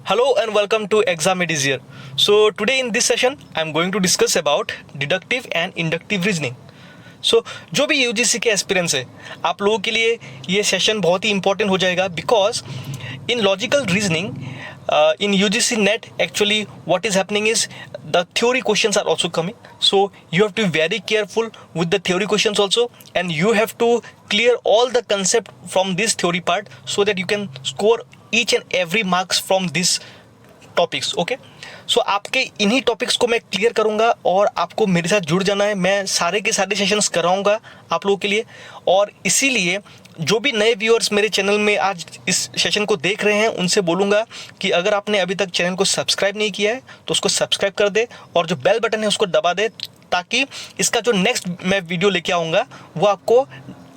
Hello and welcome to Exam It Easier. So today in this session I am going to discuss about deductive and inductive reasoning. So जो भी UGC के aspirants है आप लोगों के लिए ये सेशन बहुत ही इंपॉर्टेंट हो जाएगा because in logical reasoning in UGC NET actually what is happening is the theory questions are also coming, so you have to be very careful with the theory questions also, and you have to clear all the concept from this theory part so that you can score each and every marks from these topics. Okay, so आपके इन्हीं topics को मैं clear करूंगा और आपको मेरे साथ जुड़ जाना है. मैं सारे के सारे सेशंस कराऊंगा आप लोगों के लिए, और इसीलिए जो भी नए व्यूअर्स मेरे चैनल में आज इस सेशन को देख रहे हैं उनसे बोलूँगा कि अगर आपने अभी तक चैनल को सब्सक्राइब नहीं किया है तो उसको सब्सक्राइब कर दे और जो बेल बटन है उसको दबा दे, ताकि इसका जो नेक्स्ट मैं वीडियो लेके आऊँगा वो आपको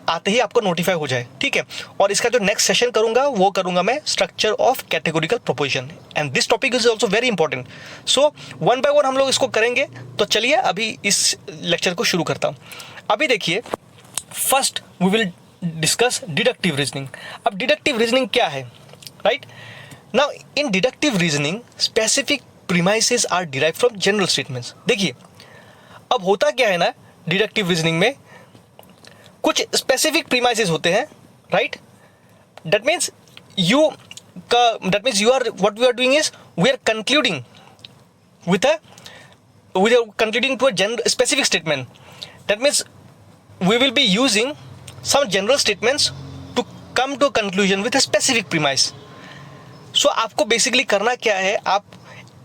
आते ही आपको नोटिफाई हो जाए. ठीक है, और इसका जो नेक्स्ट सेशन करूँगा वो करूँगा मैं structure of categorical proposition, and this topic is also very important. So one by one हम लोग इसको करेंगे. तो चलिए अभी इस लेक्चर को शुरू करता हूँ. अभी देखिए, first we will discuss deductive reasoning. अब डिडक्टिव रीजनिंग क्या है, right? Now in deductive reasoning specific premises are derived from general statements. देखिए अब होता क्या है ना, डिडक्टिव रीजनिंग में कुछ स्पेसिफिक प्रीमाइसेस होते हैं, right? That means you are what we are doing is we are concluding with a concluding to a specific statement. That means we will be using some general statements to come to a conclusion with a specific premise. So आपको basically करना क्या है, आप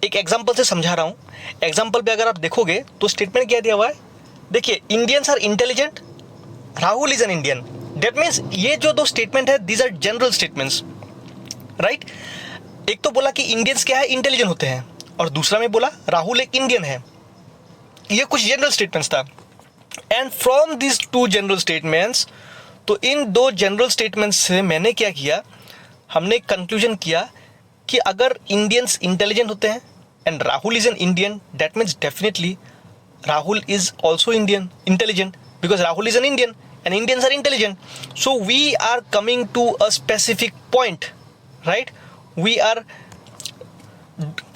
एक example से समझा रहा हूँ. एग्जांपल पे अगर आप देखोगे तो स्टेटमेंट क्या दिया हुआ है. देखिए, Indians are intelligent, Rahul is an Indian. That means ये जो दो स्टेटमेंट है these are general statements, right? एक तो बोला कि इंडियंस क्या है, इंटेलिजेंट होते हैं, और दूसरा में बोला राहुल एक इंडियन है. ये कुछ जनरल स्टेटमेंट्स था. And from this two general statements, तो इन दो जनरल स्टेटमेंट्स से मैंने क्या किया, हमने कंक्लूजन किया कि अगर इंडियंस इंटेलिजेंट होते हैं and Rahul is an Indian, that means definitely Rahul is also Indian intelligent, because Rahul is an Indian and Indians are intelligent. So we are coming to a specific point, right? We are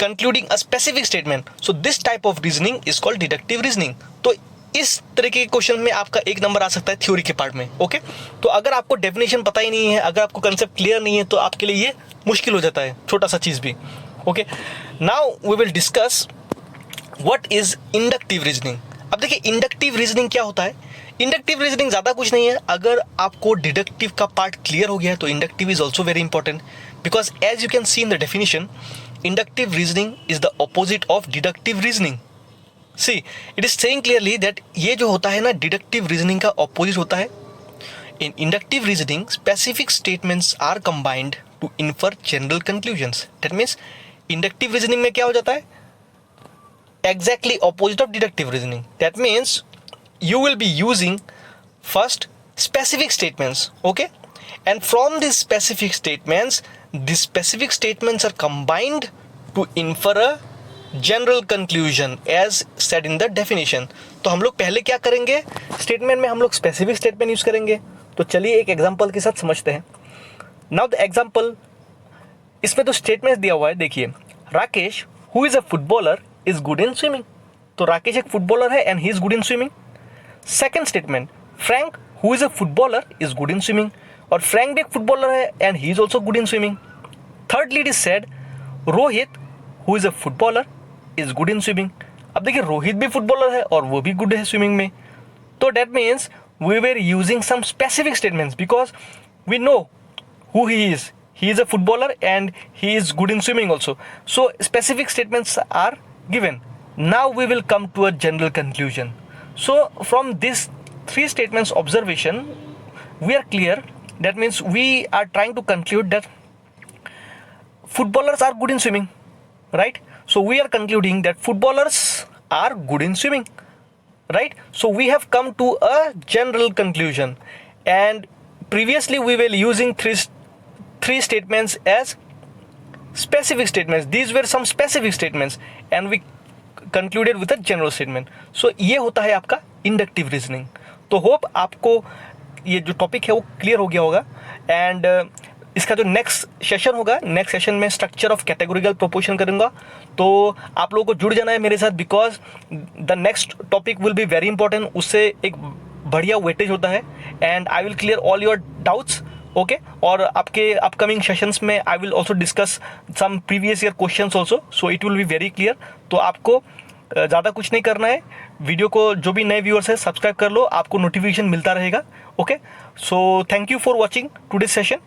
concluding a specific statement. So this type of reasoning is called deductive reasoning. तो इस तरीके के question में आपका एक number आ सकता है theory के पार्ट में. ओके, तो अगर आपको डेफिनेशन पता ही नहीं है, अगर आपको कंसेप्ट क्लियर नहीं है, तो आपके लिए ये मुश्किल हो जाता है, छोटा सा चीज़ भी. Okay, now we will discuss what is inductive reasoning. अब देखिए, इंडक्टिव रीजनिंग क्या होता है. इंडक्टिव रीजनिंग ज़्यादा कुछ नहीं है. अगर आपको डिडक्टिव का पार्ट क्लियर हो गया है तो inductive is also very important, because as you can see in the definition, inductive reasoning is the opposite of deductive reasoning. See, it is saying clearly that ये जो होता है ना, deductive reasoning का opposite होता है. In inductive reasoning, specific statements are combined to infer general conclusions. That means inductive reasoning में क्या हो जाता है, exactly opposite of deductive reasoning. That means you will be using first specific statements, okay? And from these specific statements are combined to infer a general conclusion as said in the definition. तो हम लोग पहले क्या करेंगे, statement में हम लोग specific statement use करेंगे. तो चलिए एक एग्जांपल के साथ समझते हैं. नाउ द एग्जांपल, इसमें तो स्टेटमेंट दिया हुआ है. देखिए, Rakesh who is a footballer is good in swimming. तो राकेश एक फुटबॉलर है and he is good in swimming. Second statement, Frank who is a footballer is good in swimming. और फ्रैंक भी एक फुटबॉलर है and he is also good in swimming. Thirdly it is said Rohit who is a footballer is good in swimming. अब देखिए, रोहित भी footballer है और वो भी गुड है स्विमिंग में. तो that means we were using some specific statements because we know who he is. He is a footballer and he is good in swimming also. So specific statements are given. Now we will come to a general conclusion. So from these three statements observation, we are clear. That means we are trying to conclude that footballers are good in swimming, right? So we are concluding that footballers are good in swimming, right? So we have come to a general conclusion. And previously we were using three statements as specific statements. These were some specific statements and we concluded with a general statement. So ये होता है आपका inductive reasoning. तो hope आपको ये जो topic है वो क्लियर हो गया होगा. एंड इसका जो नेक्स्ट सेशन होगा, नेक्स्ट सेशन में स्ट्रक्चर ऑफ कैटेगोरिकल प्रोपोर्शन करूँगा। तो आप लोगों को जुड़ जाना है मेरे साथ, because the next topic will be very important. उससे एक बढ़िया वेटेज होता है and I will clear all your doubts. Okay, और आपके अपकमिंग सेशंस में I will also discuss some previous year questions also, so it will be very clear. तो आपको ज़्यादा कुछ नहीं करना है, वीडियो को जो भी नए व्यूअर्स है सब्सक्राइब कर लो, आपको नोटिफिकेशन मिलता रहेगा। Okay, so thank you for watching today session.